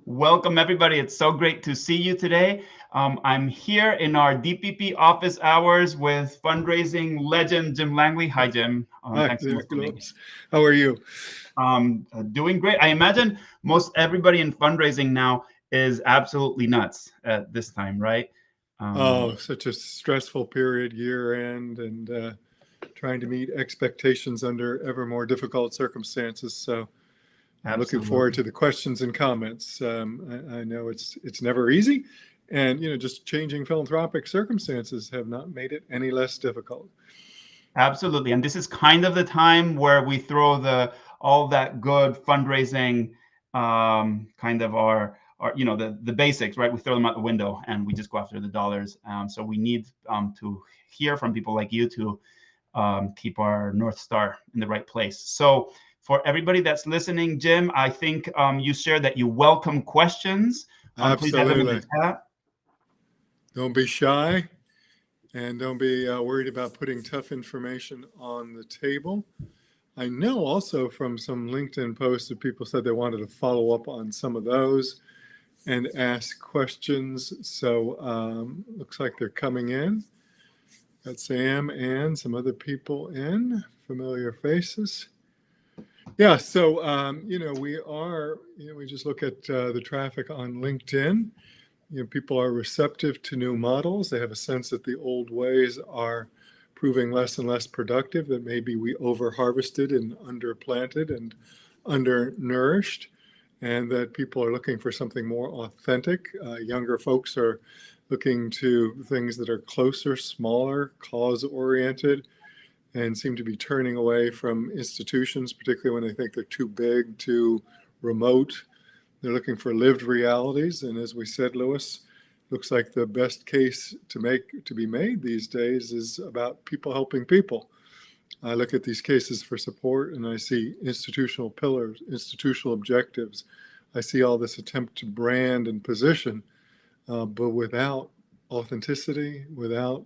Welcome, everybody. It's so great to see you today. I'm here in our DPP Office Hours with fundraising legend Jim Langley. Hi, Jim. Hi Thanks so there, much for being here. Globes. How are you? Doing great. I imagine most everybody in fundraising now is absolutely nuts at this time, right? Oh, such a stressful period, year end, and trying to meet expectations under ever more difficult circumstances. So I'm looking forward Absolutely. to the questions and comments. I know it's never easy, and just changing philanthropic circumstances have not made it any less difficult. Absolutely. And this is kind of the time where we throw all that good fundraising, kind of our the basics, right? We throw them out the window and we just go after the dollars. So we need to hear from people like you to keep our North Star in the right place. So for everybody that's listening, Jim, I think you shared that you welcome questions. Please add them in the Absolutely. chat. Don't be shy, and don't be worried about putting tough information on the table. I know also from some LinkedIn posts that people said they wanted to follow up on some of those and ask questions. So looks like they're coming in. Got Sam and some other people in, familiar faces. Yeah, so we just look at the traffic on LinkedIn. People are receptive to new models. They have a sense that the old ways are proving less and less productive, that maybe we over harvested and underplanted and undernourished, and that people are looking for something more authentic. Younger folks are looking to things that are closer, smaller, cause-oriented, and seem to be turning away from institutions, particularly when they think they're too big, too remote. They're looking for lived realities. And as we said, Lewis, looks like the best case to be made these days is about people helping people. I look at these cases for support and I see institutional pillars, institutional objectives. I see all this attempt to brand and position, but without authenticity, without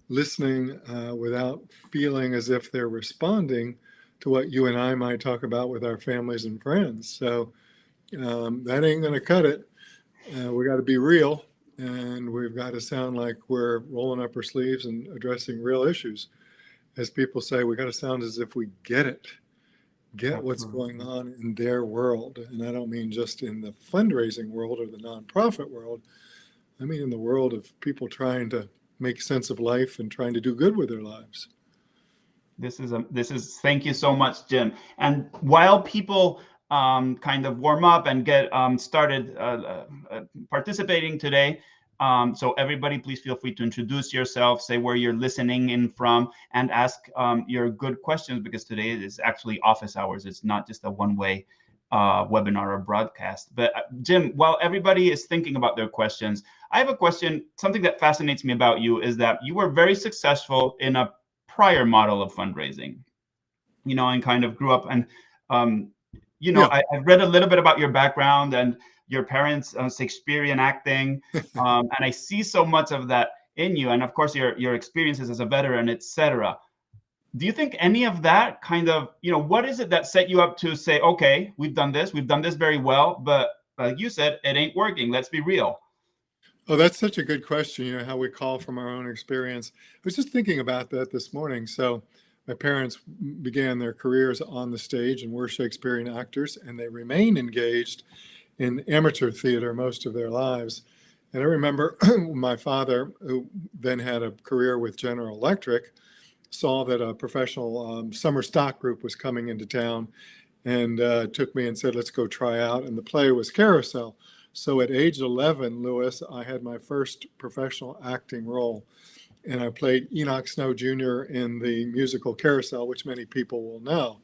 listening, without feeling as if they're responding to what you and I might talk about with our families and friends. So that ain't going to cut it. We got to be real, and we've got to sound like we're rolling up our sleeves and addressing real issues. As people say, we got to sound as if we get what's going Absolutely. on in their world. And I don't mean just in the fundraising world or the nonprofit world. I mean in the world of people trying to make sense of life and trying to do good with their lives. This is thank you so much, Jim. And while people kind of warm up and get started participating today, so everybody, please feel free to introduce yourself, say where you're listening in from, and ask your good questions, because today is actually office hours. It's not just a one-way webinar or broadcast. But Jim, while everybody is thinking about their questions, I have a question. Something that fascinates me about you is that you were very successful in a prior model of fundraising, and kind of grew up. And Yeah. I've read a little bit about your background and your parents' Shakespearean acting, and I see so much of that in you, and of course your experiences as a veteran, etc. Do you think any of that kind of, what is it that set you up to say, okay, we've done this very well, but like you said, it ain't working, let's be real? Oh, that's such a good question. How we call from our own experience. I was just thinking about that this morning. So, my parents began their careers on the stage and were Shakespearean actors, and they remain engaged in amateur theater most of their lives. And I remember my father, who then had a career with General Electric, saw that a professional summer stock group was coming into town and took me and said, let's go try out. And the play was Carousel. So at age 11, Lewis, I had my first professional acting role. And I played Enoch Snow Jr. in the musical Carousel, which many people will know.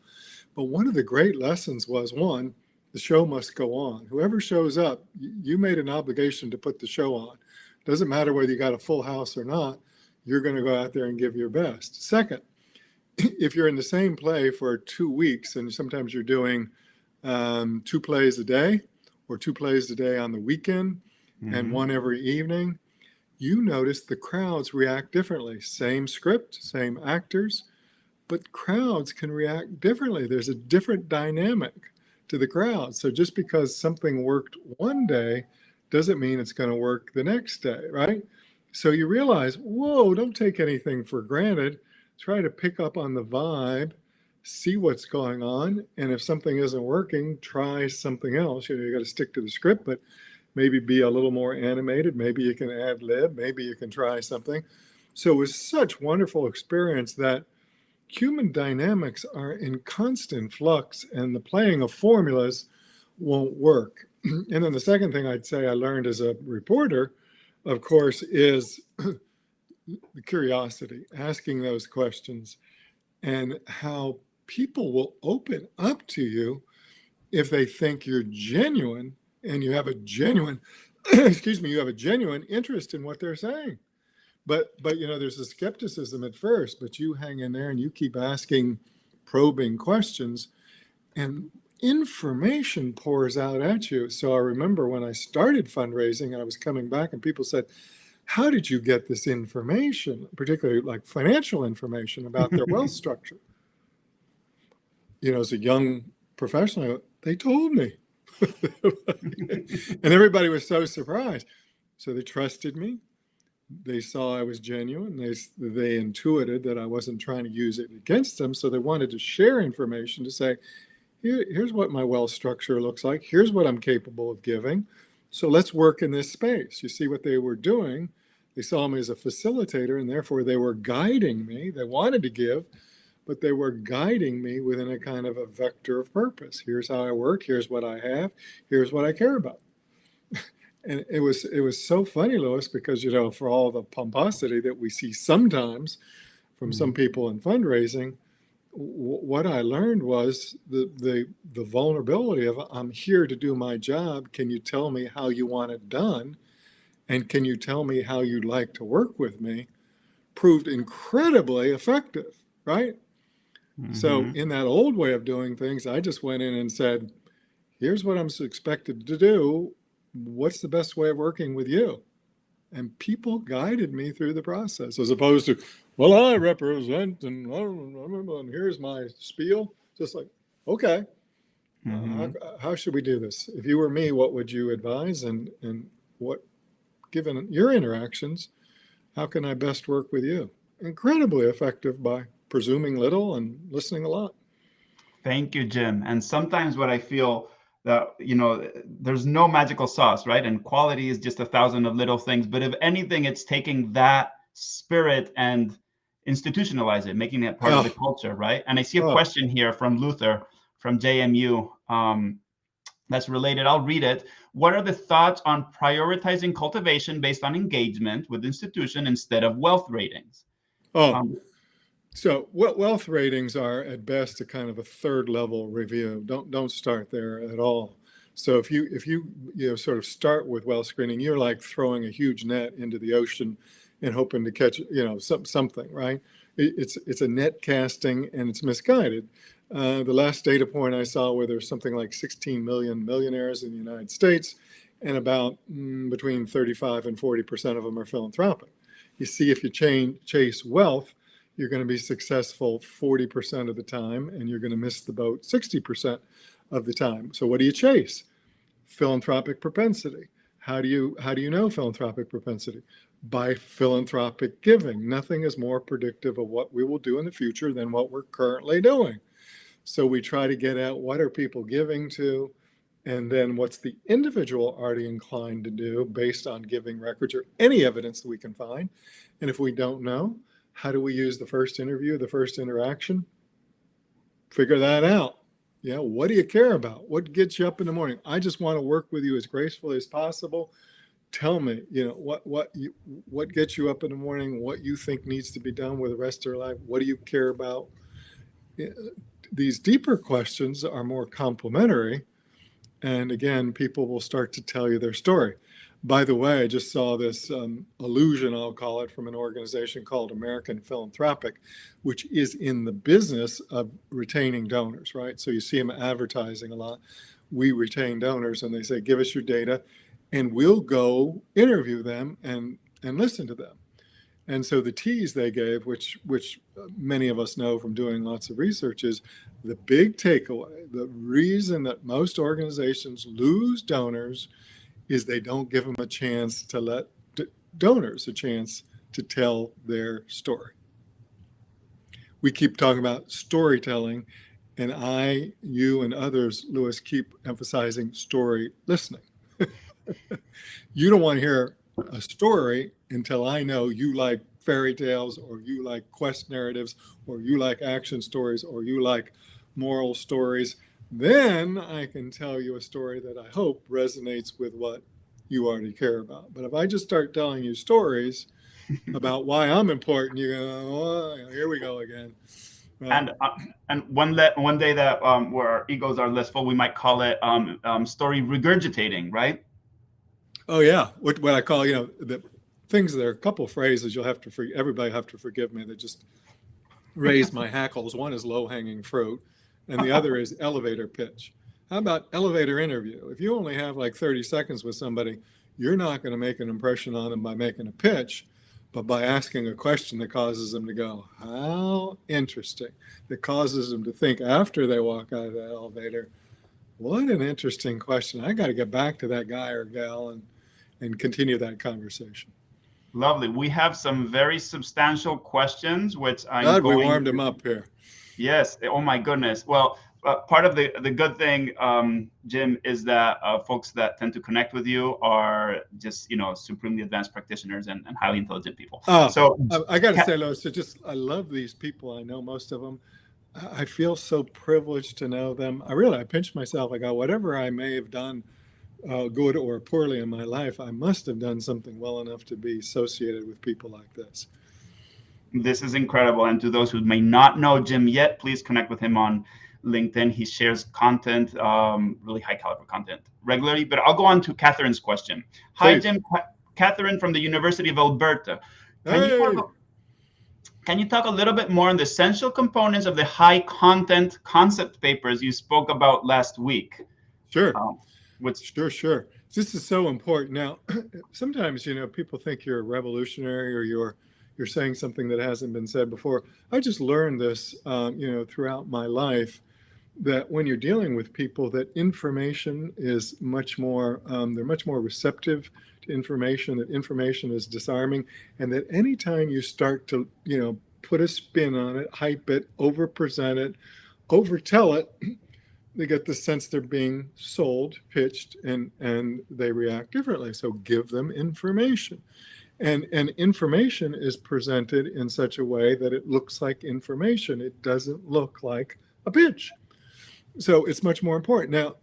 But one of the great lessons was, one, the show must go on. Whoever shows up, you made an obligation to put the show on. Doesn't matter whether you got a full house or not, you're going to go out there and give your best. Second, if you're in the same play for 2 weeks, and sometimes you're doing 2 plays a day or 2 plays a day on the weekend and one every evening, you notice the crowds react differently. Same script, same actors, but crowds can react differently. There's a different dynamic to the crowd. So just because something worked one day doesn't mean it's going to work the next day, right? So you realize, whoa, don't take anything for granted. Try to pick up on the vibe, see what's going on. And if something isn't working, try something else. You got to stick to the script, but maybe be a little more animated. Maybe you can ad lib. Maybe you can try something. So it was such wonderful experience that human dynamics are in constant flux, and the playing of formulas won't work. And then the second thing I'd say I learned as a reporter, of course, is the curiosity, asking those questions, and how people will open up to you if they think you're genuine and you have a genuine, you have a genuine interest in what they're saying. But there's a skepticism at first, but you hang in there and you keep asking probing questions, and information pours out at you. So I remember when I started fundraising, I was coming back and people said, how did you get this information, particularly like financial information about their wealth structure? As a young professional, they told me. And everybody was so surprised. So they trusted me. They saw I was genuine. They intuited that I wasn't trying to use it against them. So they wanted to share information to say, here's what my wealth structure looks like. Here's what I'm capable of giving. So let's work in this space. You see what they were doing? They saw me as a facilitator, and therefore they were guiding me. They wanted to give, but they were guiding me within a kind of a vector of purpose. Here's how I work. Here's what I have. Here's what I care about. And it was so funny, Louis, because, for all the pomposity that we see sometimes from some people in fundraising, what I learned was the vulnerability of, I'm here to do my job. Can you tell me how you want it done? And can you tell me how you'd like to work with me? Proved incredibly effective, right? Mm-hmm. So in that old way of doing things, I just went in and said, here's what I'm expected to do. What's the best way of working with you? And people guided me through the process, as opposed to, well, I represent, and here's my spiel. Just like, okay, how should we do this? If you were me, what would you advise? And what, given your interactions, how can I best work with you? Incredibly effective by presuming little and listening a lot. Thank you, Jim. And sometimes what I feel that, there's no magical sauce, right? And quality is just 1,000 of little things. But if anything, it's taking that spirit and institutionalize it, making it part of the culture, right? And I see a question here from Luther from JMU that's related. I'll read it. What are the thoughts on prioritizing cultivation based on engagement with institution instead of wealth ratings? So wealth ratings are at best a kind of a third level review. Don't start there at all. So if you sort of start with wealth screening, you're like throwing a huge net into the ocean and hoping to catch something, right? It's a net casting and it's misguided. The last data point I saw where there's something like 16 million millionaires in the United States, and about between 35 and 40% of them are philanthropic. You see, if you chase wealth, you're going to be successful 40% of the time, and you're going to miss the boat 60% of the time. So what do you chase? Philanthropic propensity. How do you know philanthropic propensity? By philanthropic giving. Nothing is more predictive of what we will do in the future than what we're currently doing. So we try to get at what are people giving to, and then what's the individual already inclined to do based on giving records or any evidence that we can find. And if we don't know, how do we use the first interview, the first interaction? Figure that out. What do you care about? What gets you up in the morning? I just want to work with you as gracefully as possible. Tell me, what gets you up in the morning, what you think needs to be done with the rest of your life. What do you care about? These deeper questions are more complimentary. And again, people will start to tell you their story. By the way, I just saw this allusion, I'll call it, from an organization called American Philanthropic, which is in the business of retaining donors, right? So you see them advertising a lot. We retain donors, and they say, give us your data, and we'll go interview them and listen to them. And so the tease they gave, which many of us know from doing lots of research, is the big takeaway. The reason that most organizations lose donors is they don't give them a chance to let donors a chance to tell their story. We keep talking about storytelling, and you and others, Louis, keep emphasizing story listening. You don't want to hear a story until I know you like fairy tales, or you like quest narratives, or you like action stories, or you like moral stories. Then I can tell you a story that I hope resonates with what you already care about. But if I just start telling you stories about why I'm important, you go, oh, here we go again. And one day that where our egos are less full, we might call it story regurgitating, right? Oh yeah, what I call, the things. There are a couple of phrases you'll have to everybody have to forgive me that just raise my hackles. One is low hanging fruit, and the other is elevator pitch. How about elevator interview? If you only have like 30 seconds with somebody, you're not going to make an impression on them by making a pitch, but by asking a question that causes them to go, how interesting, that causes them to think after they walk out of the elevator, what an interesting question. I got to get back to that guy or gal and continue that conversation. Lovely. We have some very substantial questions, which we warmed them up here. Yes. Oh my goodness. Well, part of the good thing, Jim, is that folks that tend to connect with you are just, supremely advanced practitioners and highly intelligent people. So I got to say, Lois, I love these people. I know most of them. I feel so privileged to know them. I pinch myself. I go, whatever I may have done, good or poorly in my life, I must have done something well enough to be associated with people like this. This is incredible. And to those who may not know Jim yet, please connect with him on LinkedIn. He shares content, really high caliber content regularly. But I'll go on to Catherine's question. Hi, Jim. Catherine from the University of Alberta. Can you talk a little bit more on the essential components of the high content concept papers you spoke about last week? Sure. Sure. This is so important. Now, sometimes, people think you're revolutionary or you're saying something that hasn't been said before. I just learned this, throughout my life, that when you're dealing with people, that information is much more, they're much more receptive to information, that information is disarming, and that anytime you start to, put a spin on it, hype it, over-present it, over-tell it, they get the sense they're being sold, pitched, and they react differently. So give them information. And information is presented in such a way that it looks like information. It doesn't look like a pitch. So it's much more important. Now,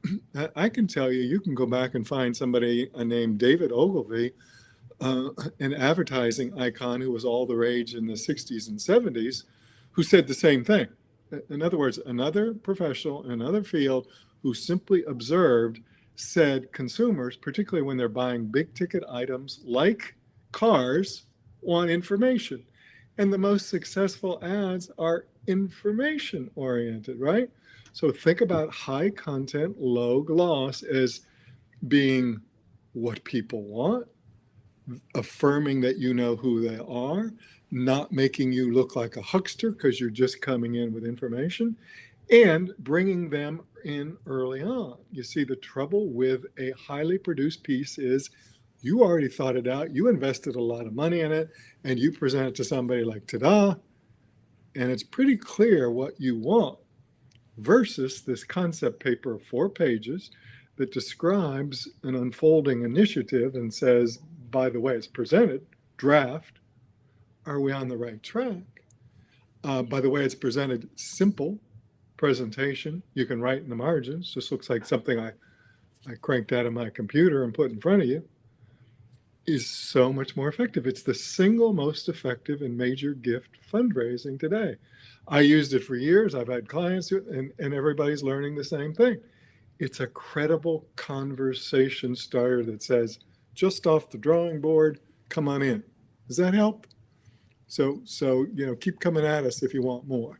I can tell you can go back and find somebody named David Ogilvy, an advertising icon who was all the rage in the 60s and 70s, who said the same thing. In other words, another professional in another field who simply observed said consumers, particularly when they're buying big ticket items like cars, want information. And the most successful ads are information oriented, right? So think about high content, low gloss as being what people want, affirming that you know who they are, not making you look like a huckster because you're just coming in with information, and bringing them in early on. You see, the trouble with a highly produced piece is you already thought it out, you invested a lot of money in it, and you present it to somebody like, ta-da, and it's pretty clear what you want, versus this concept paper of 4 pages that describes an unfolding initiative and says, by the way it's presented, draft, are we on the right track? By the way it's presented, simple presentation, you can write in the margins, just looks like something I cranked out of my computer and put in front of you, is so much more effective. It's the single most effective and major gift fundraising today. I used it for years. I've had clients and everybody's learning the same thing. It's a credible conversation starter that says, just off the drawing board, come on in. Does that help? So keep coming at us if you want more.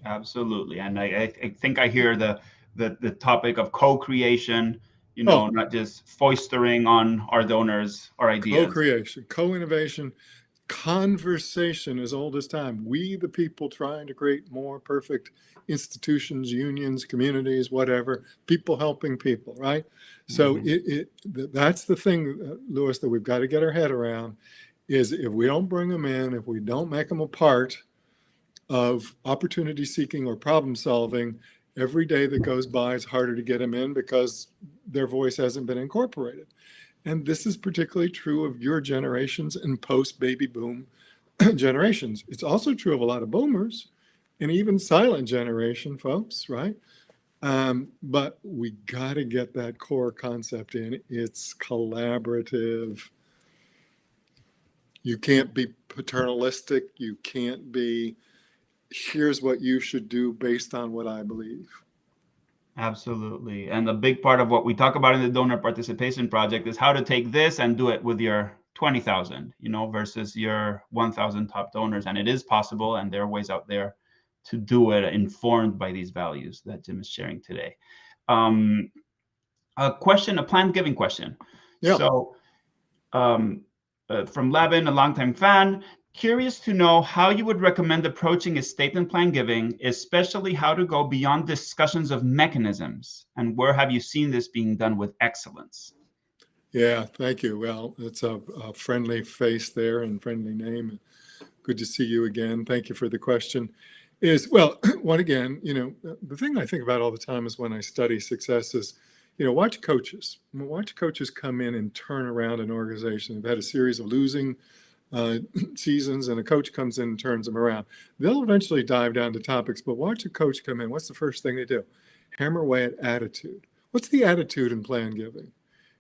Absolutely. And I think I hear the topic of co-creation, not just foistering on our donors our ideas. Co-creation, co-innovation, conversation as old as time. We, the people, trying to create more perfect institutions, unions, communities, whatever, people helping people, right? So that's the thing, Louis, that we've got to get our head around, is if we don't bring them in, if we don't make them a part of opportunity seeking or problem solving, every day that goes by is harder to get them in because their voice hasn't been incorporated. And this is particularly true of your generations and post-baby boom generations. It's also true of a lot of boomers and even silent generation folks, right? But we got to get that core concept in. It's collaborative. You can't be paternalistic. You can't be, here's what you should do based on what I believe. Absolutely. And a big part of what we talk about in the donor participation project is how to take this and do it with your 20,000, versus your 1,000 top donors. And it is possible, and there are ways out there to do it informed by these values that Jim is sharing today. A planned giving question. Yeah. So from Levin, a longtime fan, curious to know how you would recommend approaching estate and plan giving, especially how to go beyond discussions of mechanisms, and where have you seen this being done with excellence? Yeah, thank you. Well, it's a friendly face there and friendly name. Good to see you again. Thank you for the question. One again, the thing I think about all the time is when I study success is, watch coaches. Watch coaches come in and turn around an organization. They've had a series of losing seasons, and a coach comes in and turns them around. They'll eventually dive down to topics, but watch a coach come in. What's the first thing they do? Hammer away at attitude. What's the attitude in plan giving?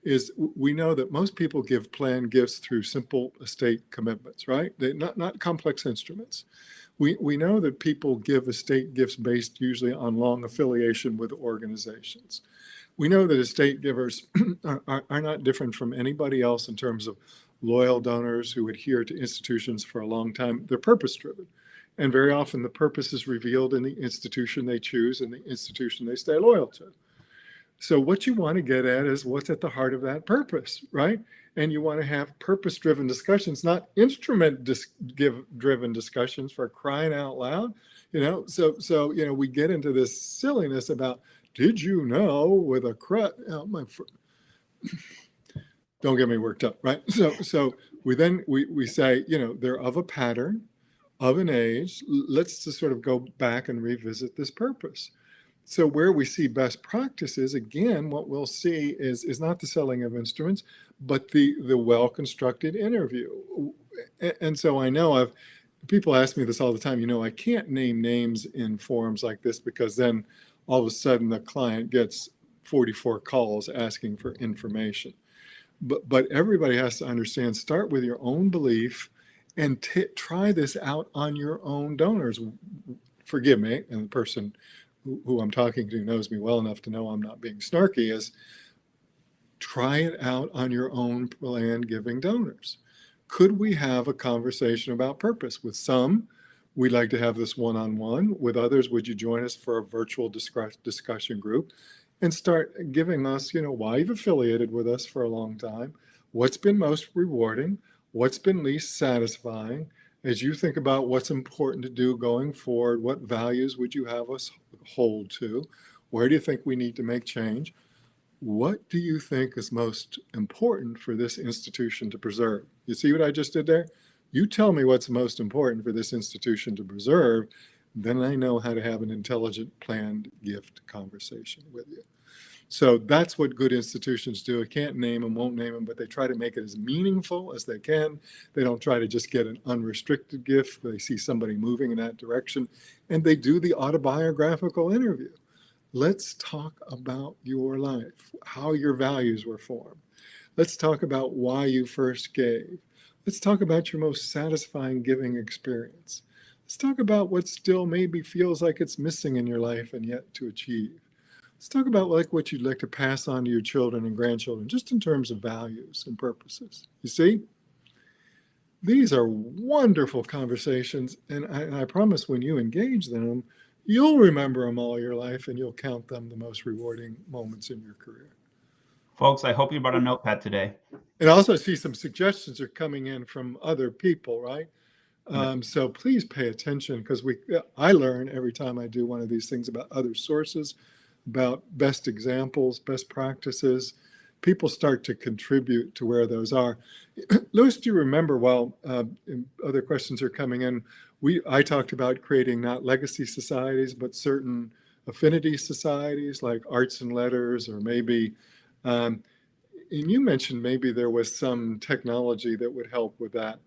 Is we know that most people give plan gifts through simple estate commitments, right? They're not complex instruments. We know that people give estate gifts based usually on long affiliation with organizations. We know that estate givers are not different from anybody else in terms of loyal donors who adhere to institutions for a long time. They're purpose-driven. And very often the purpose is revealed in the institution they choose and the institution they stay loyal to. So what you want to get at is what's at the heart of that purpose, right? And you want to have purpose-driven discussions, not instrument-driven discussions, for crying out loud. So we get into this silliness about, did you know with a don't get me worked up, right? So we say, they're of a pattern, of an age. Let's just sort of go back and revisit this purpose. So where we see best practices, again, what we'll see is not the selling of instruments, but the well-constructed interview. And so I know people ask me this all the time, I can't name names in forums like this because then all of a sudden the client gets 44 calls asking for information. But everybody has to understand, start with your own belief and try this out on your own donors. Forgive me, and the person who I'm talking to knows me well enough to know I'm not being snarky, is try it out on your own plan giving donors. Could we have a conversation about purpose? With some, we'd like to have this one-on-one. With others, would you join us for a virtual discussion group? And start giving us, why you've affiliated with us for a long time, what's been most rewarding, what's been least satisfying. As you think about what's important to do going forward, what values would you have us hold to? Where do you think we need to make change? What do you think is most important for this institution to preserve? You see what I just did there? You tell me what's most important for this institution to preserve, then I know how to have an intelligent planned gift conversation with you. So that's what good institutions do. I can't name them, won't name them, but they try to make it as meaningful as they can. They don't try to just get an unrestricted gift. They see somebody moving in that direction, and they do the autobiographical interview. Let's talk about your life, how your values were formed. Let's talk about why you first gave. Let's talk about your most satisfying giving experience. Let's talk about what still maybe feels like it's missing in your life and yet to achieve. Let's talk about what you'd like to pass on to your children and grandchildren, just in terms of values and purposes. You see? These are wonderful conversations, and I promise when you engage them, you'll remember them all your life and you'll count them the most rewarding moments in your career. Folks, I hope you brought a notepad today. And also, I see some suggestions are coming in from other people, right? So please pay attention, because I learn every time I do one of these things about other sources, about best examples, best practices. People start to contribute to where those are. Louis, do you remember, while other questions are coming in, I talked about creating not legacy societies, but certain affinity societies like arts and letters, or maybe, and you mentioned maybe there was some technology that would help with that.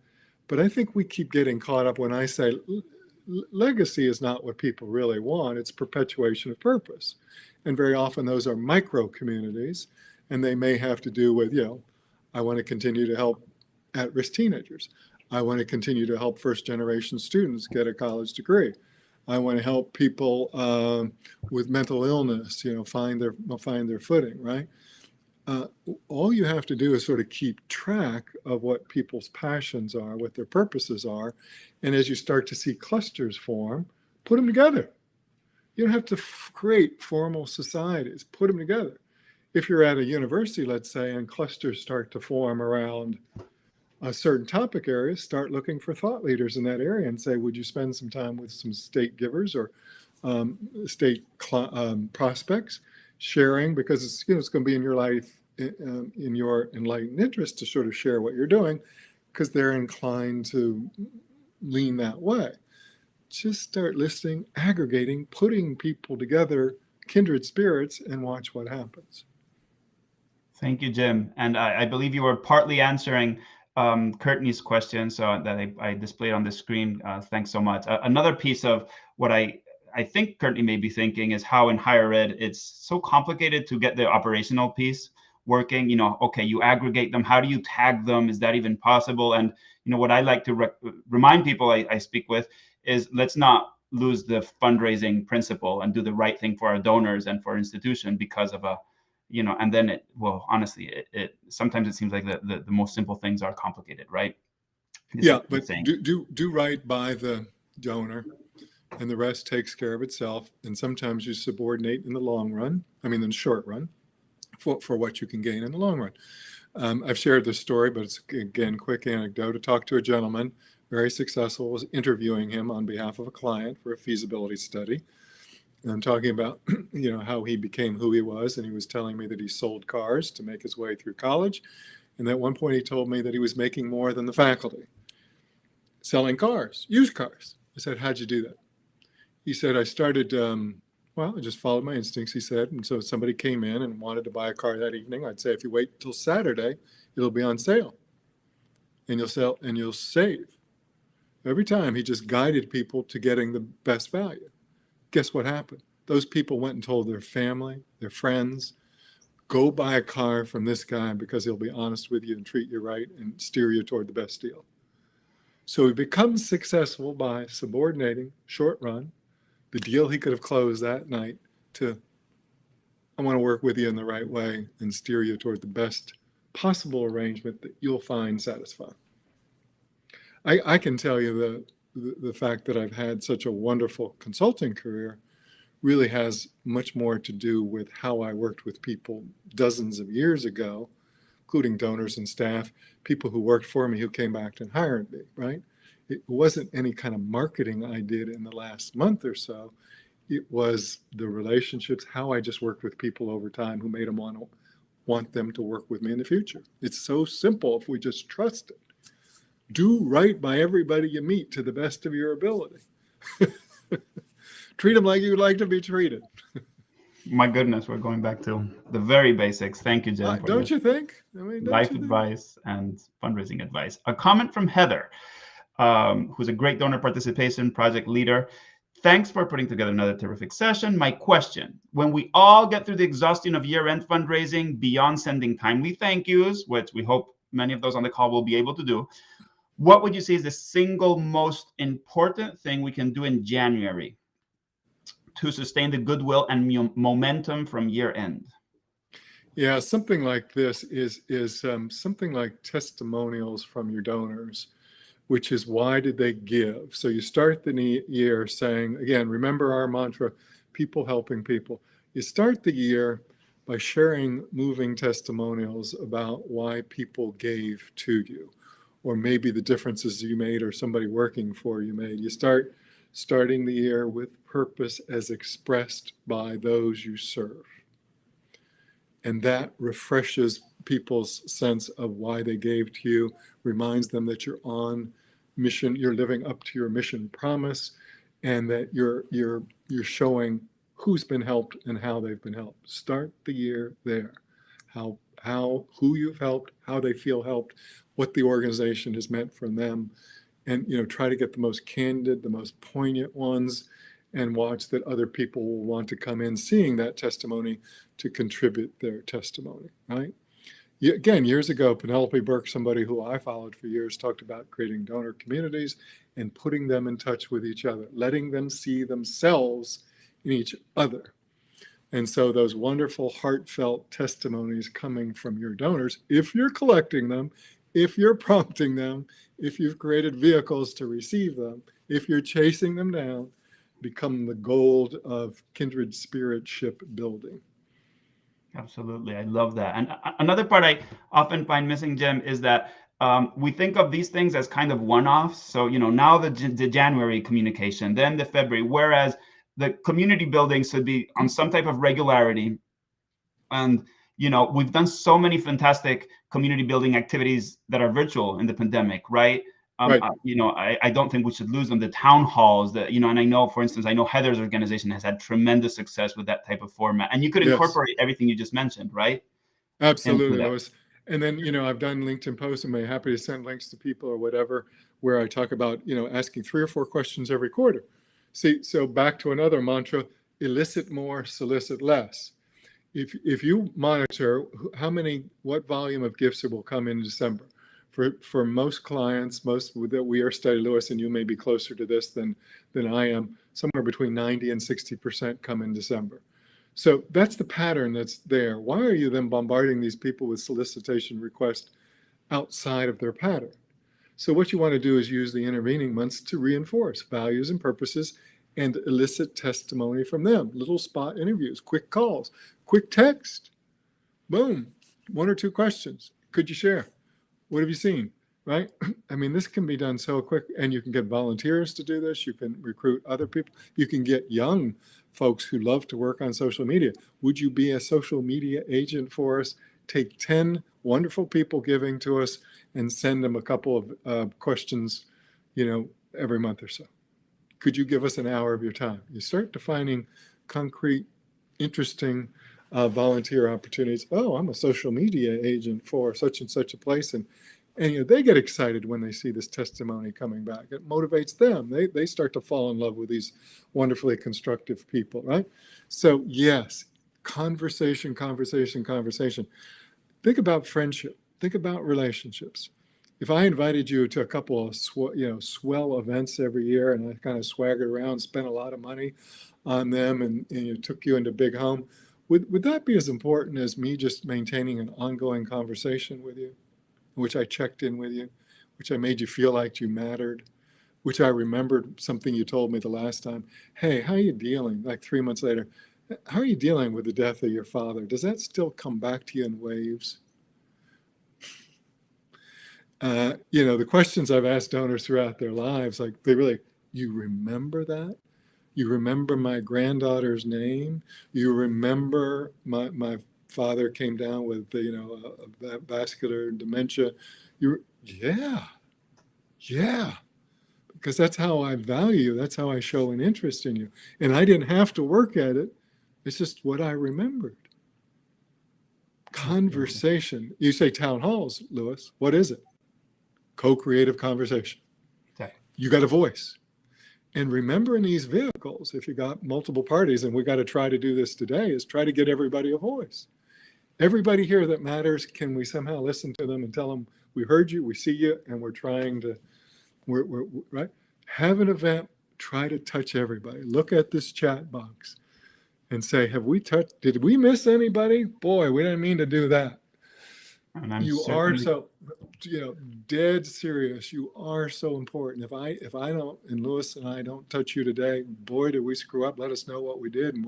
But I think we keep getting caught up when I say legacy is not what people really want. It's perpetuation of purpose. And very often those are micro communities, and they may have to do with, I want to continue to help at-risk teenagers. I want to continue to help first-generation students get a college degree. I want to help people with mental illness, find their footing, right? All you have to do is sort of keep track of what people's passions are, what their purposes are. And as you start to see clusters form, put them together. You don't have to create formal societies, put them together. If you're at a university, let's say, and clusters start to form around a certain topic area, start looking for thought leaders in that area and say, would you spend some time with some state givers or state prospects, sharing, because it's going to be in your life, in your enlightened interest to sort of share what you're doing, because they're inclined to lean that way. Just start listening, aggregating, putting people together, kindred spirits, and watch what happens. Thank you, Jim. And I believe you were partly answering Courtney's question, so that I displayed on the screen. Thanks so much. Another piece of what I think Courtney may be thinking is how in higher ed it's so complicated to get the operational piece working. Okay, you aggregate them. How do you tag them? Is that even possible? And what I like to remind people I speak with is, let's not lose the fundraising principle and do the right thing for our donors and for our institution because of and then honestly, it sometimes it seems like the most simple things are complicated, right? But do right by the donor, and the rest takes care of itself. And sometimes you subordinate in the long run, in the short run, for what you can gain in the long run. I've shared this story, but it's, again, quick anecdote. I talked to a gentleman, very successful, was interviewing him on behalf of a client for a feasibility study. And I'm talking about, how he became who he was. And he was telling me that he sold cars to make his way through college. And at one point he told me that he was making more than the faculty selling cars, used cars. I said, how'd you do that? He said, I started, I just followed my instincts, he said. And so if somebody came in and wanted to buy a car that evening, I'd say, if you wait till Saturday, it'll be on sale. And you'll sell and you'll save. Every time he just guided people to getting the best value. Guess what happened? Those people went and told their family, their friends, go buy a car from this guy because he'll be honest with you and treat you right and steer you toward the best deal. So he becomes successful by subordinating, short run, the deal he could have closed that night to, I want to work with you in the right way and steer you toward the best possible arrangement that you'll find satisfying. I can tell you the fact that I've had such a wonderful consulting career really has much more to do with how I worked with people dozens of years ago, including donors and staff, people who worked for me who came back and hired me, right? It wasn't any kind of marketing I did in the last month or so. It was the relationships, how I just worked with people over time who made them want them to work with me in the future. It's so simple if we just trust it. Do right by everybody you meet to the best of your ability. Treat them like you'd like to be treated. My goodness, we're going back to the very basics. Thank you, Jim. Don't you think? Life advice and fundraising advice. A comment from Heather, who's a great donor participation project leader. Thanks for putting together another terrific session. My question, when we all get through the exhaustion of year-end fundraising, beyond sending timely thank yous, which we hope many of those on the call will be able to do, what would you say is the single most important thing we can do in January to sustain the goodwill and momentum from year end? Yeah, something like this is something like testimonials from your donors, which is, why did they give? So you start the year saying, again, remember our mantra, people helping people. You start the year by sharing moving testimonials about why people gave to you, or maybe the differences you made or somebody working for you made. You starting the year with purpose as expressed by those you serve. And that refreshes people's sense of why they gave to you, reminds them that you're on mission, you're living up to your mission promise, and that you're showing who's been helped and how they've been helped. Start the year there. Who you've helped, how they feel helped, what the organization has meant for them, and try to get the most candid, the most poignant ones, and watch that other people will want to come in seeing that testimony to contribute their testimony, right? Again, years ago, Penelope Burke, somebody who I followed for years, talked about creating donor communities and putting them in touch with each other, letting them see themselves in each other. And so those wonderful, heartfelt testimonies coming from your donors, if you're collecting them, if you're prompting them, if you've created vehicles to receive them, if you're chasing them down, become the gold of kindred spirit ship building. Absolutely. I love that. And another part I often find missing, Jim, is that we think of these things as kind of one-offs. So, now the January communication, then the February, whereas the community building should be on some type of regularity. And, we've done so many fantastic community building activities that are virtual in the pandemic, right? Right. I don't think we should lose them. The town halls, and I know, for instance, Heather's organization has had tremendous success with that type of format. And you could incorporate everything you just mentioned, right? Absolutely, Louis. And then, I've done LinkedIn posts, and I'm happy to send links to people or whatever, where I talk about, asking 3 or 4 questions every quarter. See, so back to another mantra, elicit more, solicit less. If you monitor what volume of gifts will come in December, for most clients, that we are study, Louis, and you may be closer to this than I am, somewhere between 90 and 60% come in December. So that's the pattern that's there. Why are you then bombarding these people with solicitation requests outside of their pattern? So what you want to do is use the intervening months to reinforce values and purposes and elicit testimony from them. Little spot interviews, quick calls, quick text. Boom, 1 or 2 questions. Could you share? What have you seen? Right? I mean, this can be done so quick, and you can get volunteers to do this. You can recruit other people. You can get young folks who love to work on social media. Would you be a social media agent for us? Take 10 wonderful people giving to us and send them a couple of questions, every month or so. Could you give us an hour of your time? You start defining concrete, interesting volunteer opportunities. Oh, I'm a social media agent for such and such a place. And they get excited when they see this testimony coming back. It motivates them. They start to fall in love with these wonderfully constructive people, right? So yes, conversation. Think about friendship. Think about relationships. If I invited you to a couple of swell events every year, and I kind of swaggered around, spent a lot of money on them, and took you into big home, would that be as important as me just maintaining an ongoing conversation with you, which I checked in with you, which I made you feel like you mattered, which I remembered something you told me the last time? Hey, how are you dealing? Like 3 months later, how are you dealing with the death of your father? Does that still come back to you in waves? The questions I've asked donors throughout their lives, like you remember that? You remember my granddaughter's name? You remember my father came down with a vascular dementia? Yeah, because that's how I value you. That's how I show an interest in you. And I didn't have to work at it. It's just what I remembered. Conversation. You say town halls, Louis. What is it? Co-creative conversation. Exactly. You got a voice. And remember, in these vehicles, if you got multiple parties, and we got to try to do this today, is try to get everybody a voice. Everybody here that matters, can we somehow listen to them and tell them, we heard you, we see you, and we're trying to, we're right? Have an event, try to touch everybody. Look at this chat box and say, did we miss anybody? Boy, we didn't mean to do that. You are so, dead serious. You are so important. If I don't, and Louis and I don't touch you today, boy, did we screw up. Let us know what we did, and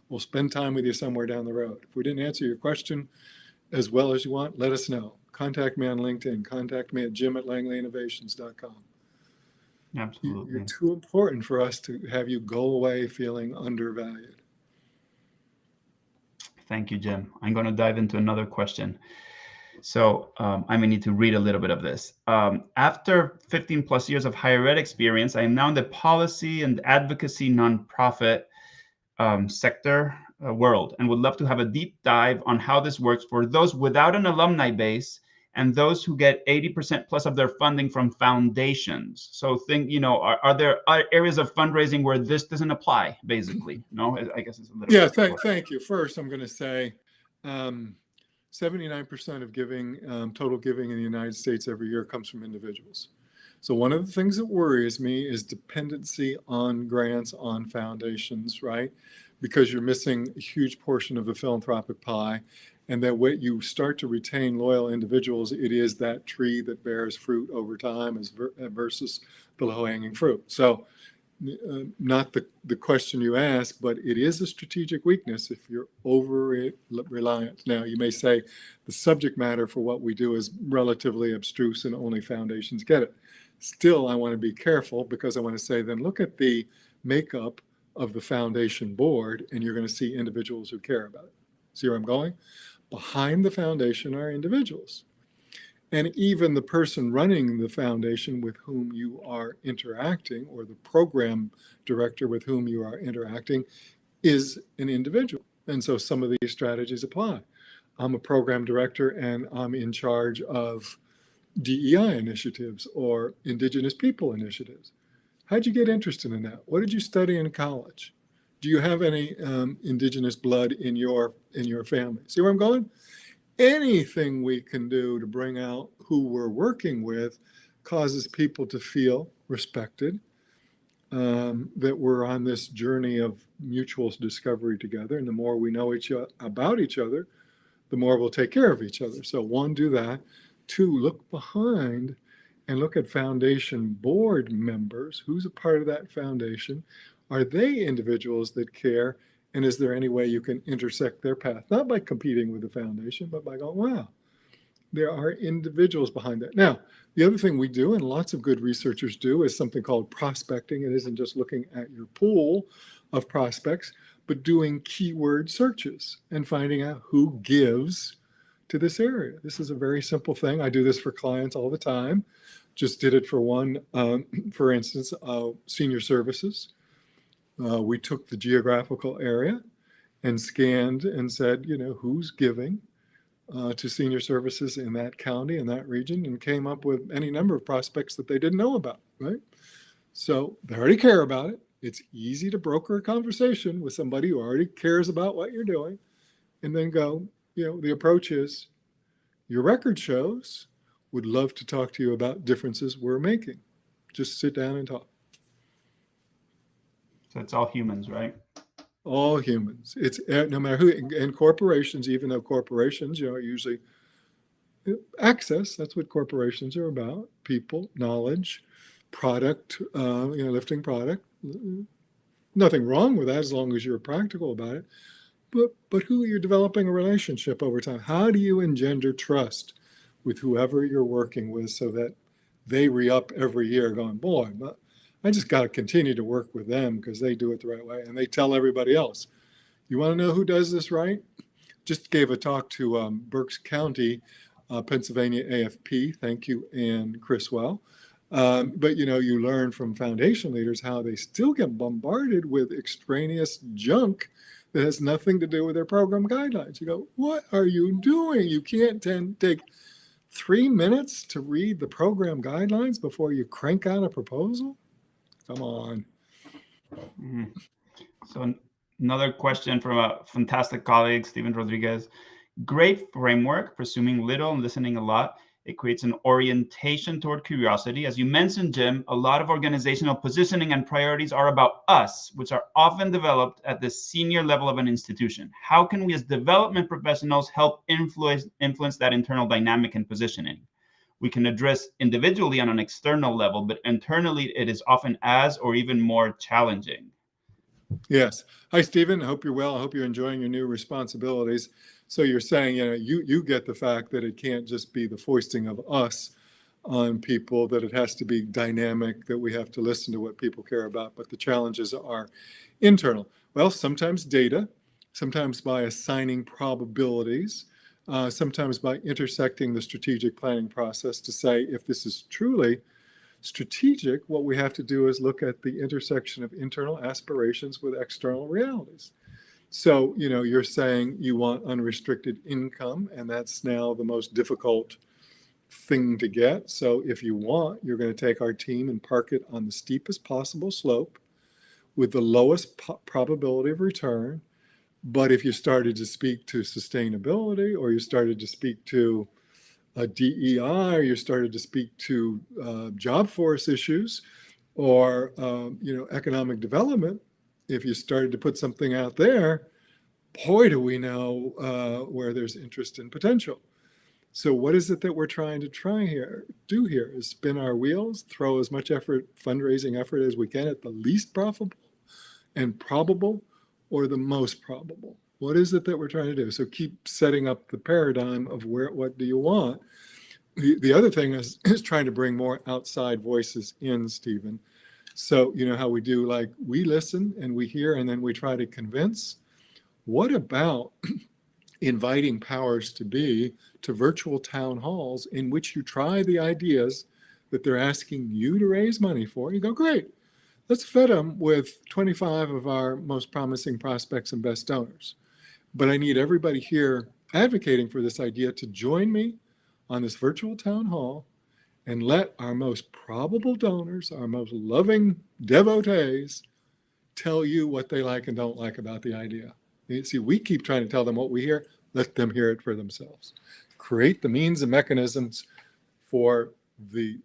We'll spend time with you somewhere down the road. If we didn't answer your question as well as you want, let us know. Contact me on LinkedIn. Contact me at jim@langleyinnovations.com. Absolutely. You're too important for us to have you go away feeling undervalued. Thank you, Jim. I'm going to dive into another question. So I may need to read a little bit of this. After 15 plus years of higher ed experience, I am now in the policy and advocacy nonprofit sector world and would love to have a deep dive on how this works for those without an alumni base and those who get 80% plus of their funding from foundations. So think, are there areas of fundraising where this doesn't apply, basically? No, I guess it's a little bit. Thank you. First, I'm going to say 79% of giving, total giving in the United States every year comes from individuals. So one of the things that worries me is dependency on grants, on foundations, right? Because you're missing a huge portion of the philanthropic pie. And that when you start to retain loyal individuals, it is that tree that bears fruit over time versus the low-hanging fruit. So not the question you ask, but it is a strategic weakness if you're over-reliant. Now, you may say the subject matter for what we do is relatively abstruse and only foundations get it. Still, I want to be careful because I want to say, then look at the makeup of the foundation board, and you're going to see individuals who care about it. See where I'm going? Behind the foundation are individuals. And even the person running the foundation with whom you are interacting, or the program director with whom you are interacting, is an individual. And so some of these strategies apply. I'm a program director and I'm in charge of DEI initiatives or Indigenous people initiatives. How'd you get interested in that? What did you study in college? Do you have any Indigenous blood in your family? See where I'm going? Anything we can do to bring out who we're working with causes people to feel respected, that we're on this journey of mutual discovery together. And the more we know about each other, the more we'll take care of each other. So one, do that. Two, look behind and look at foundation board members. Who's a part of that foundation? Are they individuals that care? And is there any way you can intersect their path? Not by competing with the foundation, but by going, wow, there are individuals behind that. Now, the other thing we do, and lots of good researchers do, is something called prospecting. It isn't just looking at your pool of prospects, but doing keyword searches and finding out who gives to this area. This is a very simple thing. I do this for clients all the time. Just did it for one, for instance, senior services. We took the geographical area and scanned and said, who's giving to senior services in that county, in that region, and came up with any number of prospects that they didn't know about, right? So they already care about it. It's easy to broker a conversation with somebody who already cares about what you're doing, and then go, the approach is, your record shows, would love to talk to you about differences we're making. Just sit down and talk. So it's all humans, right? All humans. It's no matter who, and corporations, even though corporations, are usually access. That's what corporations are about. People, knowledge, product, lifting product. Nothing wrong with that as long as you're practical about it. But who you're developing a relationship over time. How do you engender trust with whoever you're working with so that they re-up every year going, boy, I just got to continue to work with them because they do it the right way. And they tell everybody else. You want to know who does this right? Just gave a talk to Berks County, Pennsylvania AFP. Thank you, Ann Criswell. But, you learn from foundation leaders how they still get bombarded with extraneous junk that has nothing to do with their program guidelines. You go, what are you doing? You can't take 3 minutes to read the program guidelines before you crank out a proposal? Come on. Mm-hmm. So another question from a fantastic colleague, Steven Rodriguez. Great framework, presuming little and listening a lot. It creates an orientation toward curiosity. As you mentioned, Jim, a lot of organizational positioning and priorities are about us, which are often developed at the senior level of an institution. How can we as development professionals help influence that internal dynamic and positioning? We can address individually on an external level, but internally it is often as or even more challenging. Yes. Hi, Stephen. I hope you're well. I hope you're enjoying your new responsibilities. So you're saying, you get the fact that it can't just be the foisting of us on people, that it has to be dynamic, that we have to listen to what people care about, but the challenges are internal. Well, sometimes data, sometimes by assigning probabilities, sometimes by intersecting the strategic planning process to say, if this is truly strategic, what we have to do is look at the intersection of internal aspirations with external realities. So, you're saying you want unrestricted income, and that's now the most difficult thing to get. So if you want, you're going to take our team and park it on the steepest possible slope with the lowest probability of return. But if you started to speak to sustainability, or you started to speak to DEI, or you started to speak to job force issues, or economic development, if you started to put something out there, boy, do we know where there's interest and potential. So what is it that we're trying to do here is spin our wheels, throw as much fundraising effort as we can at the least profitable and probable, or the most probable. What is it that we're trying to do? So keep setting up the paradigm of what do you want? The other thing is trying to bring more outside voices in, Stephen. So how we do, like, we listen and we hear and then we try to convince. What about inviting powers to be to virtual town halls in which you try the ideas that they're asking you to raise money for? You go, great, let's vet them with 25 of our most promising prospects and best donors. But I need everybody here advocating for this idea to join me on this virtual town hall and let our most probable donors, our most loving devotees, tell you what they like and don't like about the idea. You see, we keep trying to tell them what we hear. Let them hear it for themselves. Create the means and mechanisms for the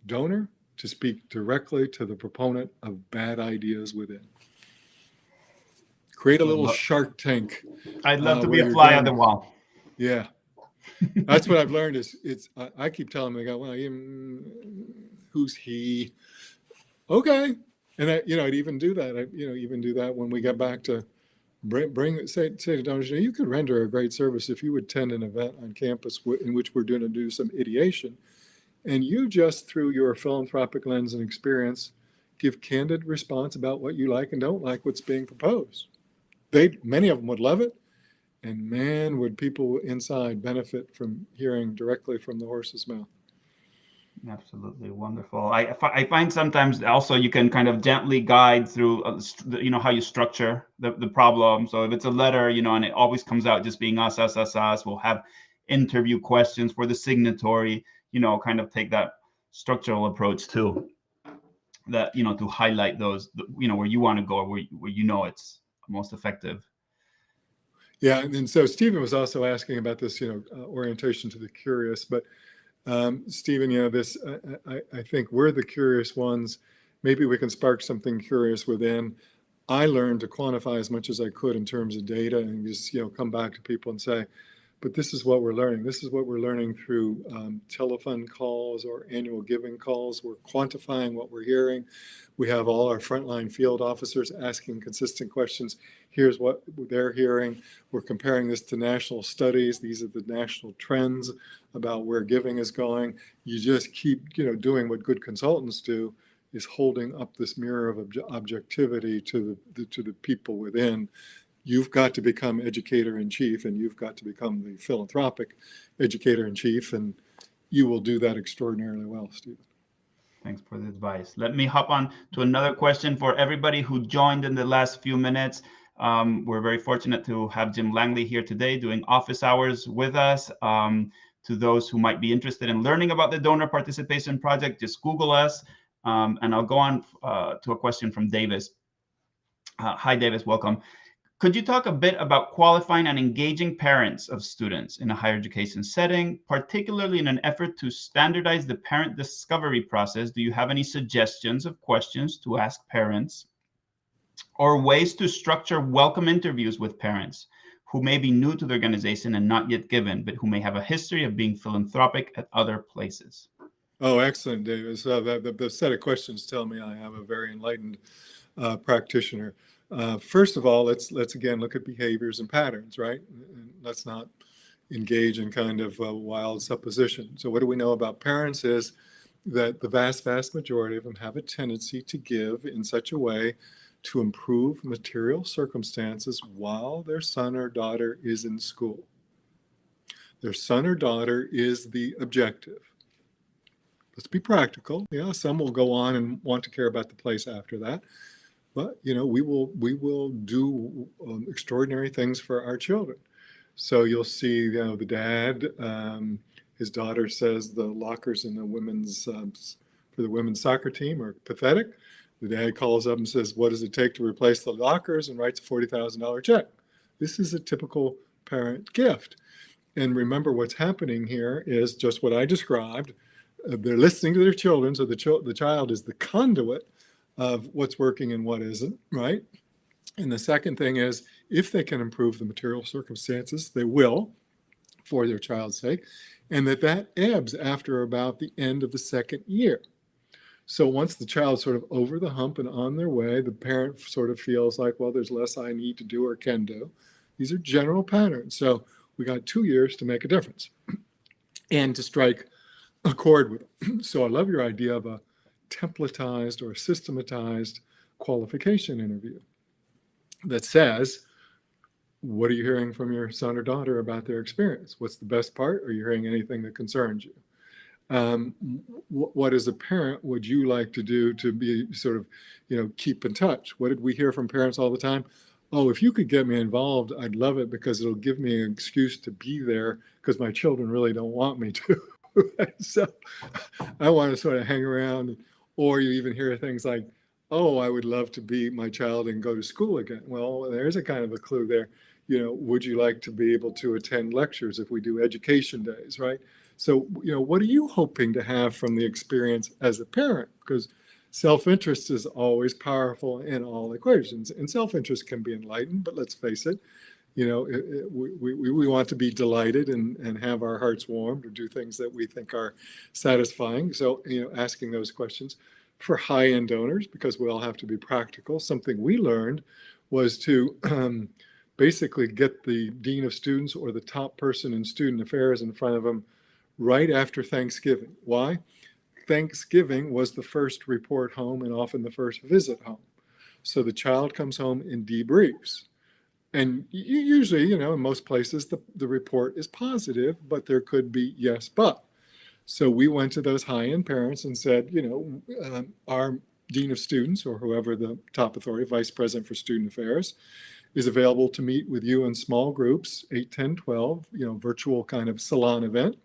donor to speak directly to the proponent of bad ideas within. Create a little Shark Tank. I'd love to be a fly on the wall. Yeah. That's what I've learned is I keep telling them, they go, well, who's he? Okay. And I'd even do that. Even do that when we get back to say to donors, you could render a great service if you would attend an event on campus in which we're going to do some ideation, and you just, through your philanthropic lens and experience, give candid response about what you like and don't like what's being proposed. Many of them would love it, and man, would people inside benefit from hearing directly from the horse's mouth. Absolutely wonderful. I find sometimes also you can kind of gently guide through, how you structure the problem. So if it's a letter, and it always comes out just being us, we'll have interview questions for the signatory, kind of take that structural approach too, that, to highlight those, where you want to go, where it's most effective. Yeah. And so Stephen was also asking about this, orientation to the curious, but Stephen, this, I think we're the curious ones. Maybe we can spark something curious within. I learned to quantify as much as I could in terms of data and just, come back to people and say, but this is what we're learning. This is what we're learning through telephone calls or annual giving calls. We're quantifying what we're hearing. We have all our frontline field officers asking consistent questions. Here's what they're hearing. We're comparing this to national studies. These are the national trends about where giving is going. You just keep, doing what good consultants do, is holding up this mirror of objectivity to the people within. You've got to become educator in chief, and you've got to become the philanthropic educator in chief, and you will do that extraordinarily well, Stephen. Thanks for the advice. Let me hop on to another question for everybody who joined in the last few minutes. We're very fortunate to have Jim Langley here today doing office hours with us. To those who might be interested in learning about the Donor Participation Project, just Google us. And I'll go on to a question from Davis. Hi, Davis, welcome. Could you talk a bit about qualifying and engaging parents of students in a higher education setting, particularly in an effort to standardize the parent discovery process? Do you have any suggestions of questions to ask parents or ways to structure welcome interviews with parents who may be new to the organization and not yet given, but who may have a history of being philanthropic at other places? Oh, excellent, David. So the set of questions tell me I have a very enlightened practitioner. First of all, let's again look at behaviors and patterns, right? And let's not engage in kind of wild supposition. So what do we know about parents is that the vast majority of them have a tendency to give in such a way to improve material circumstances while their son or daughter is in school. Their son or daughter is the objective. Let's be practical. Yeah, some will go on and want to care about the place after that. But, we will do extraordinary things for our children. So you'll see, the dad, his daughter says the lockers in the for the women's soccer team are pathetic. The dad calls up and says, what does it take to replace the lockers, and writes a $40,000 check. This is a typical parent gift. And remember, what's happening here is just what I described. They're listening to their children, so the child is the conduit of what's working and what isn't, right? And the second thing is, if they can improve the material circumstances, they will, for their child's sake, and that ebbs after about the end of the second year. So once the child's sort of over the hump and on their way, the parent sort of feels like, well, there's less I need to do or can do. These are general patterns. So we got 2 years to make a difference and to strike a chord with them. So I love your idea of a templatized or systematized qualification interview that says, what are you hearing from your son or daughter about their experience? What's the best part? Are you hearing anything that concerns you? What as a parent would you like to do to be sort of, keep in touch? What did we hear from parents all the time? Oh, if you could get me involved, I'd love it because it'll give me an excuse to be there because my children really don't want me to. So I want to sort of hang around. Or you even hear things like, oh, I would love to be my child and go to school again. Well, there's a kind of a clue there. Would you like to be able to attend lectures if we do education days, right? So, what are you hoping to have from the experience as a parent? Because self-interest is always powerful in all equations, and self-interest can be enlightened, but let's face it, we want to be delighted and have our hearts warmed or do things that we think are satisfying. So, asking those questions for high-end donors, because we all have to be practical. Something we learned was to basically get the dean of students or the top person in student affairs in front of them right after Thanksgiving. Why? Thanksgiving was the first report home and often the first visit home. So the child comes home and debriefs. And usually, in most places, the report is positive, but there could be yes, but. So we went to those high-end parents and said, our dean of students or whoever the top authority, vice president for student affairs, is available to meet with you in small groups, 8, 10, 12, virtual kind of salon event.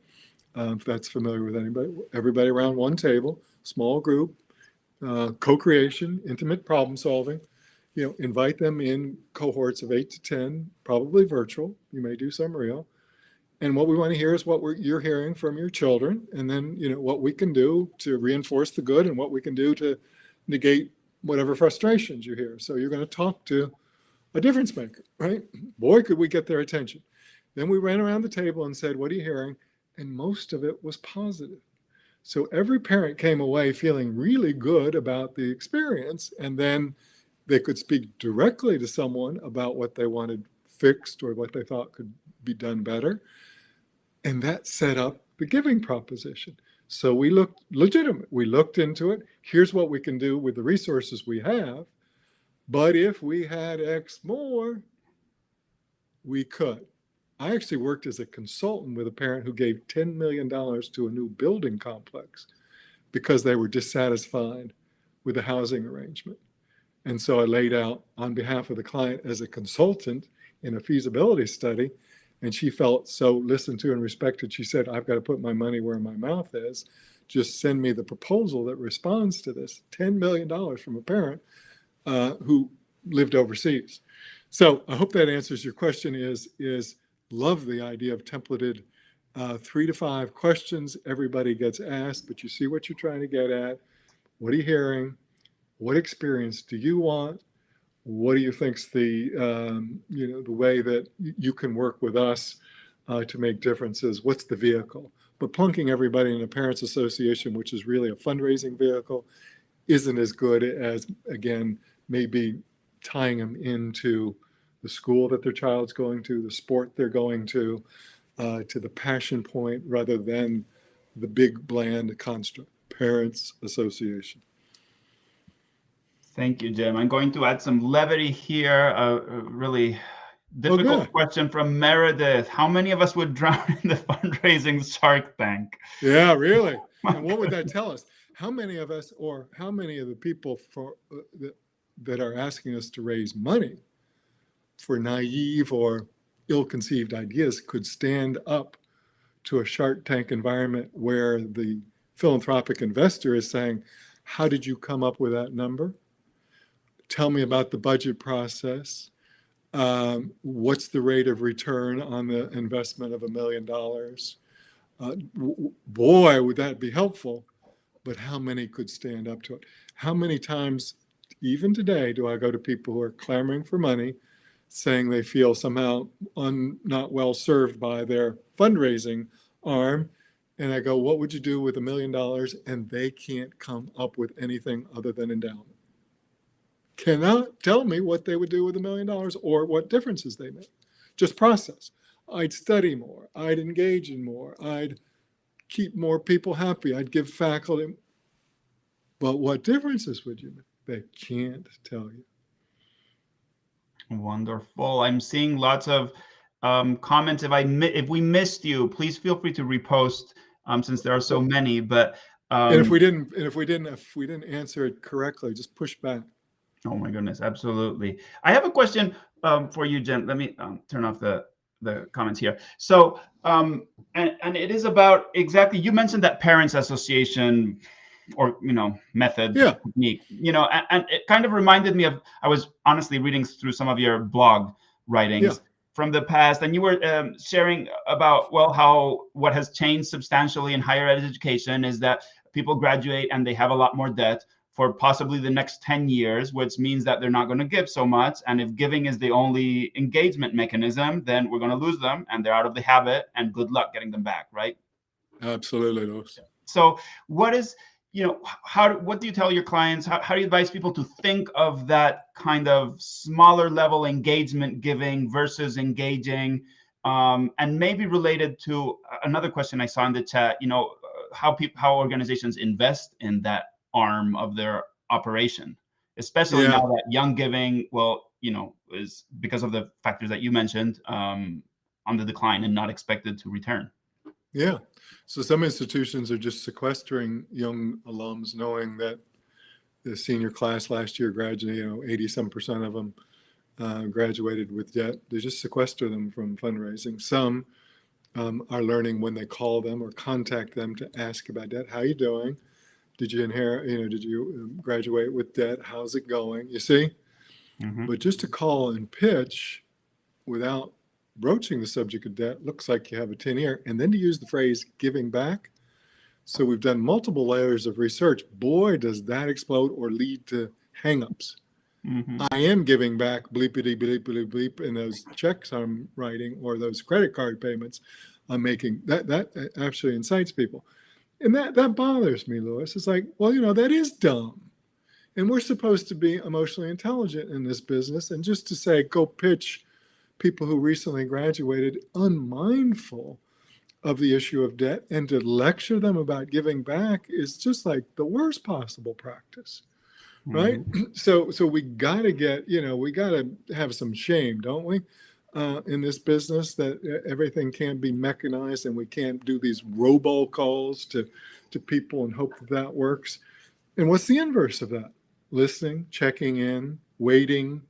If that's familiar with anybody, everybody around one table, small group, co-creation, intimate problem solving. Invite them in cohorts of 8 to 10, probably virtual. You may do some real. And what we want to hear is what you're hearing from your children, and then what we can do to reinforce the good and what we can do to negate whatever frustrations you hear. So you're going to talk to a difference maker, right? Boy, could we get their attention. Then we ran around the table and said, what are you hearing? And most of it was positive. So every parent came away feeling really good about the experience, and then they could speak directly to someone about what they wanted fixed or what they thought could be done better. And that set up the giving proposition. So we looked legitimate. We looked into it. Here's what we can do with the resources we have. But if we had X more, we could. I actually worked as a consultant with a parent who gave $10 million to a new building complex because they were dissatisfied with the housing arrangement. And so I laid out on behalf of the client as a consultant in a feasibility study, and she felt so listened to and respected. She said, I've got to put my money where my mouth is. Just send me the proposal that responds to this. $10 million from a parent who lived overseas. So I hope that answers your question. Is love the idea of templated 3 to 5 questions. Everybody gets asked, but you see what you're trying to get at. What are you hearing? What experience do you want? What do you think's the way that you can work with us to make differences? What's the vehicle? But plunking everybody in a parents association, which is really a fundraising vehicle, isn't as good as, again, maybe tying them into the school that their child's going to, the sport they're going to the passion point, rather than the big bland construct, Parents Association. Thank you, Jim. I'm going to add some levity here. A really difficult question from Meredith. How many of us would drown in the fundraising Shark Tank? Yeah, really. And what would that tell us? How many of us, or how many of the people that are asking us to raise money for naive or ill-conceived ideas could stand up to a Shark Tank environment where the philanthropic investor is saying, how did you come up with that number? Tell me about the budget process. What's the rate of return on the investment of $1 million? Boy, would that be helpful. But how many could stand up to it? How many times, even today, do I go to people who are clamoring for money, saying they feel somehow not well served by their fundraising arm? And I go, what would you do with $1 million? And they can't come up with anything other than endowment. Cannot tell me what they would do with $1 million or what differences they make. Just process. I'd study more. I'd engage in more. I'd keep more people happy. I'd give faculty. But what differences would you make? They can't tell you. Wonderful. I'm seeing lots of comments. If we missed you, please feel free to repost since there are so many. But and if we didn't answer it correctly, just push back. Oh my goodness, absolutely. I have a question for you, Jim. Let me turn off the comments here. So, and it is about exactly, you mentioned that Parents Association or, method, technique, and it kind of reminded me of, I was honestly reading through some of your blog writings from the past, and you were sharing about, what has changed substantially in higher education is that people graduate and they have a lot more debt for possibly the next 10 years, which means that they're not going to give so much. And if giving is the only engagement mechanism, then we're going to lose them and they're out of the habit, and good luck getting them back, right? Absolutely. So what is, what do you tell your clients? How do you advise people to think of that kind of smaller level engagement giving versus engaging? And maybe related to another question I saw in the chat, how organizations invest in that arm of their operation, especially now that young giving, is because of the factors that you mentioned, on the decline and not expected to return. Yeah. So some institutions are just sequestering young alums, knowing that the senior class last year graduated, 80-some% of them graduated with debt. They just sequester them from fundraising. Some are learning when they call them or contact them to ask about debt. How are you doing? Did you inherit, did you graduate with debt? How's it going? You see? Mm-hmm. But just to call and pitch without broaching the subject of debt looks like you have a tin ear. And then to use the phrase giving back. So we've done multiple layers of research. Boy, does that explode or lead to hangups. Mm-hmm. I am giving back bleepity bleep bleep bleep in those checks I'm writing or those credit card payments I'm making. That actually incites people. And that bothers me, Louis. It's like, that is dumb. And we're supposed to be emotionally intelligent in this business. And just to say, go pitch people who recently graduated unmindful of the issue of debt and to lecture them about giving back is just like the worst possible practice, right? Mm-hmm. So we got to we got to have some shame, don't we? In this business, that everything can't be mechanized and we can't do these robocalls to people and hope that works. And what's the inverse of that? Listening, checking in, waiting,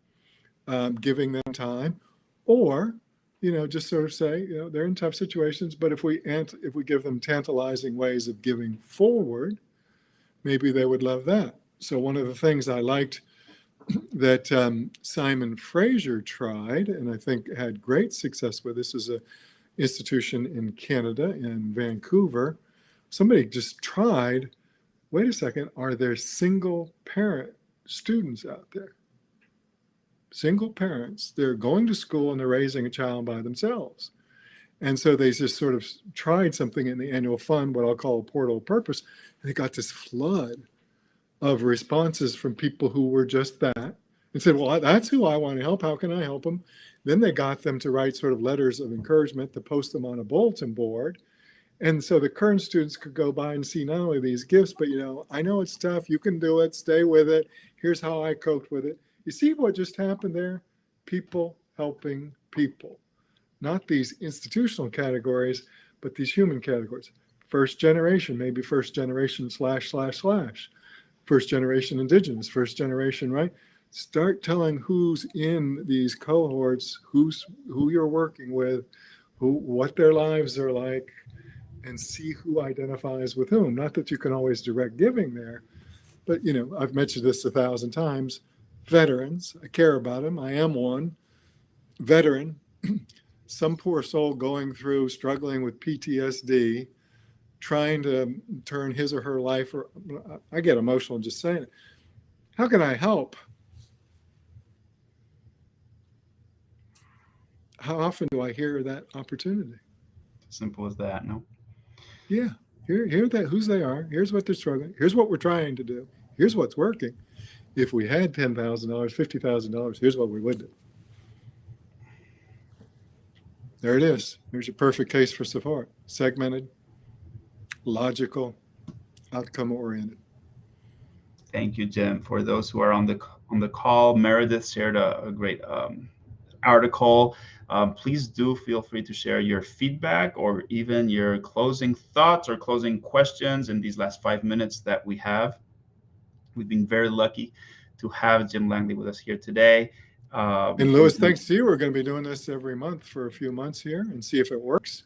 giving them time, or just sort of say, they're in tough situations, but if we give them tantalizing ways of giving forward, maybe they would love that. So one of the things I liked that Simon Fraser tried, and I think had great success with, this is an institution in Canada, in Vancouver. Somebody just tried, wait a second, are there single parent students out there? Single parents, they're going to school and they're raising a child by themselves. And so they just sort of tried something in the annual fund, what I'll call a portal purpose, and they got this flood of responses from people who were just that. and said, well, that's who I want to help. How can I help them? Then they got them to write sort of letters of encouragement to post them on a bulletin board. And so the current students could go by and see not only these gifts, but, I know it's tough. You can do it. Stay with it. Here's how I coped with it. You see what just happened there? People helping people. Not these institutional categories, but these human categories. First generation, maybe first generation / first generation indigenous, first generation, right? Start telling who's in these cohorts, who you're working with, what their lives are like, and see who identifies with whom. Not that you can always direct giving there, but I've mentioned this 1,000 times. Veterans, I care about them. I am one veteran. Some poor soul going through, struggling with PTSD, trying to turn his or her life, or I get emotional just saying it. How can I help? How often do I hear that opportunity? Simple as that, no? Yeah. Hear that, whose they are. Here's what they're struggling. Here's what we're trying to do. Here's what's working. If we had $10,000, $50,000, here's what we would do. There it is. There's your perfect case for support. Segmented, logical, outcome-oriented. Thank you, Jim. For those who are on the call, Meredith shared a great article. Please do feel free to share your feedback or even your closing thoughts or closing questions in these last 5 minutes that we have. We've been very lucky to have Jim Langley with us here today. And Louis, thanks to you, we're going to be doing this every month for a few months here and see if it works.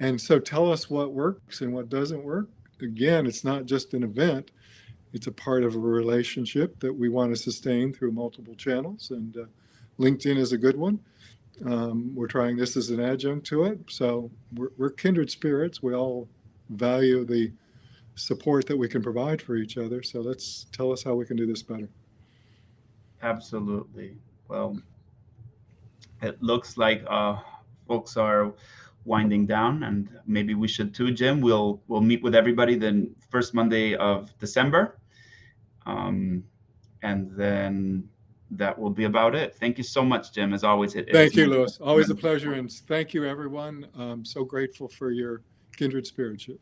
And so tell us what works and what doesn't work. Again, it's not just an event. It's a part of a relationship that we want to sustain through multiple channels. And LinkedIn is a good one. We're trying this as an adjunct to it. So we're kindred spirits. We all value the support that we can provide for each other. So tell us how we can do this better. Absolutely. Well, it looks like folks are winding down, and maybe we should too, Jim. We'll meet with everybody the first Monday of December. And then that will be about it. Thank you so much, Jim. As always, thank you, Louis. Always a pleasure. And thank you, everyone. I'm so grateful for your kindred spiritship.